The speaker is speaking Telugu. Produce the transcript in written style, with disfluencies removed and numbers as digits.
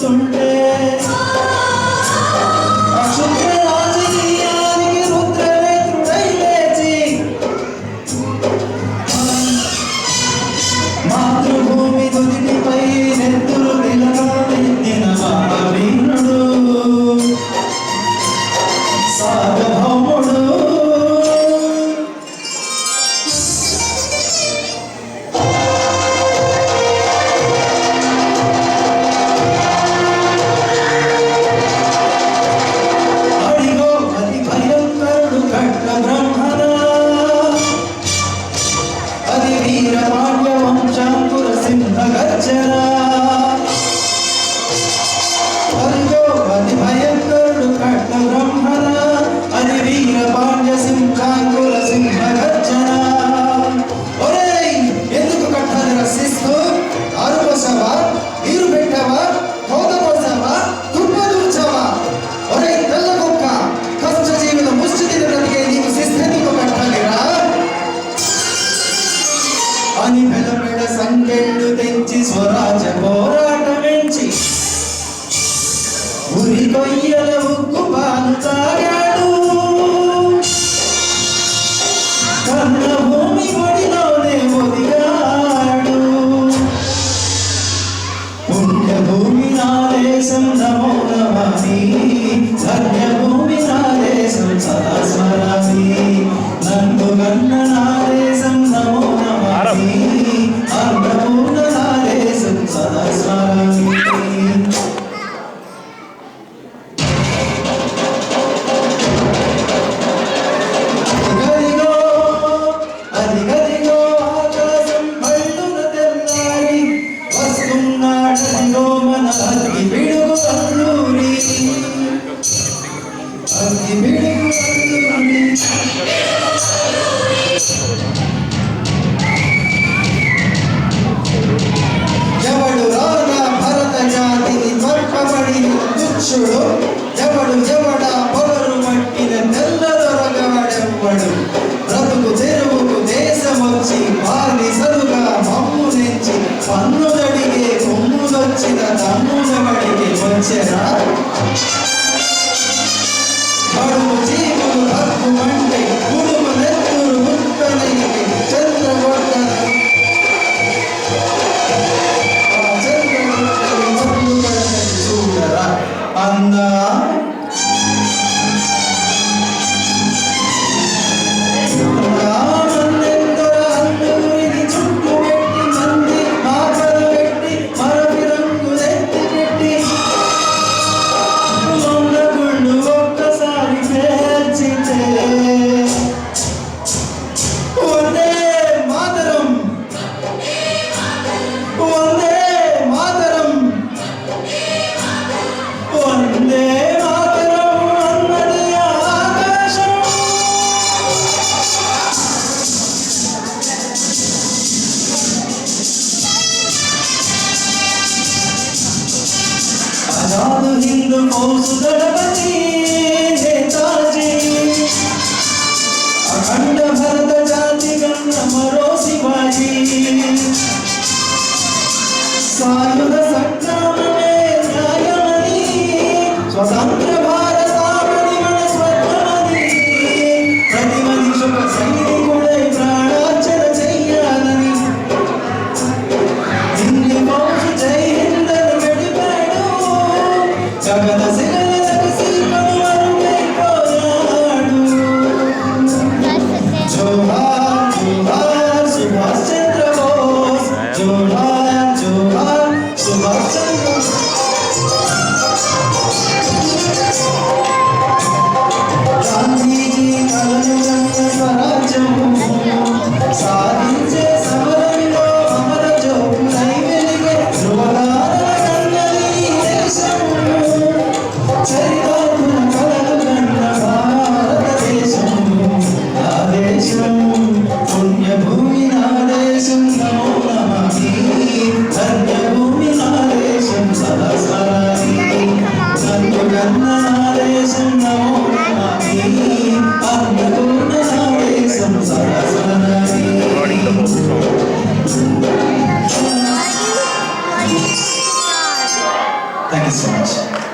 చూస్తుంటే అక్షుద్ర రాజకీయానికి రుద్రనేత్రుడై లేచి మాతృభూమి దుదిటిపై నెత్తురు నిలబెట్టిన మహావీరుడు సార్వభౌముడు. అడిగో అతి భయంకరుడు ఖడ్గ బ్రహ్మణ, అది వీరపాండ్య వంశాంకుర సింహ గర్జన. అదిగో అతి భయంకరుడు ఖడ్గ బ్రహ్మణ, అది వీరపాండ్య సింహాంకుర సింహ గర్జన. ఒరేయ్, ఎందుకు కట్టాలి రసిస్తూ? ఆరు కోసావా, నీరు పెట్టావా, కోత కోసావా, దుప్ప దూర్చావా? ఒరేయ్ తెల్ల కుక్క, కష్టజీవుల ముష్టి బ్రతికే నీకు శిస్తెందుకు కట్టాలిరా అని మెడమెడ సంకెళ్ళు తెంచి స్వరాజ పోరాటమెంచి ఉరి కొయ్యల ఉక్కు పాలు తాగాడు. కన్న భూమి ఒడిలోనే ఒదిగాడు. పుణ్యభూమి నా దేశం నమో నమామి, ధన్యభూమి నా దేశం సదా స్మరామి. నన్ను గన్న నా దేశం నమో నమామి, అన్నపూర్ణ నా దేశం సదా స్మరామి. అదిగదిగో ఆకాశం బయలున తెల్లారి వస్తున్నాడదిగో మన అగ్గి పిడుగు అల్లూరి, అగ్గి పిడుగు అల్లూరి. ఎవడు రాగా భరత జాతిని త్వర్పబడి తుచ్చుడు, ఎవడు ఎవడా పొగరు మట్టిన తెల్లదొరగవడెవ్వడు. బ్రతుకు తెరువుకు దేశమొచ్చి బానిసలుగా మమ్ము నెంచి పన్నుదడిగే కొమ్ముదొచ్చిన తమ్ముదవడికి వచ్చెరా. బడుగు చీకులు హక్కుమంటే గుడుగు నెత్తురు ముక్కనైతే చంద్రగొట్టన చూడరా అందా. ఆజాదు హింద్ ఫౌజ్ దళపతి నేతాజీ, అఖండ భరత జాతి గన్న మరో శివాజీ. సాయుధ సంగ్రామమే న్యాయమని, స్వతంత్ర భారతావని మన స్వర్గమని, ప్రతి మనిషి ఒక సైనికుడై ప్రాణార్చన చెయ్యాలని హిందీ ఫౌజ్ జై హింద్ అని గడిపాడు. జగత శిఖర లగసి కనుమరుగైపోయాడు. జోహార్ జోహార్ సుభాష్ చంద్ర బోస్, జోహార్ జోహార్ సుభాష్ చంద్ర బోస్. గాంధీజీ కలను గన్న స్వరాజ్యం సాధించే సమరంలో అమర జ్యోతులై వెలిగే ధ్రువతారల కన్నది దేశం. Thank you so much.